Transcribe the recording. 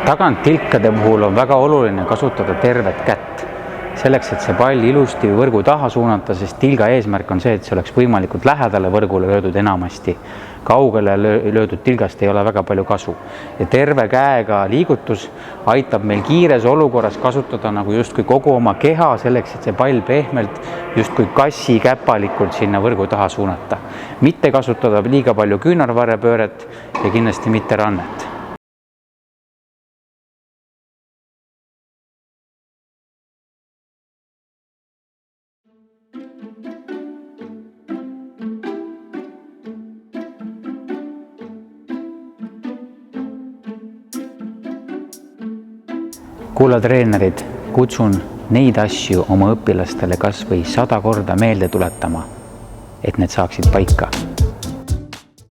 Taganttilkade puhul on väga oluline kasutada tervet kätt. Selleks, et see pall ilusti võrgu taha suunata, sest tilga eesmärk on see, et see oleks võimalikult lähedale võrgule löödud enamasti. Kaugele löödud tilgast ei ole väga palju kasu. Ja terve käega liigutus aitab meil kiires olukorras kasutada nagu justkui kogu oma keha selleks, et see pall pehmelt justkui kassi käpalikult sinna võrgu taha suunata. Mitte kasutada liiga palju küünarvarrepööret ja kindlasti mitte rannet. Kulla treenerid, kutsun neid asju oma õpilastele kas või 100 korda meelde tuletama, et need saaksid paika.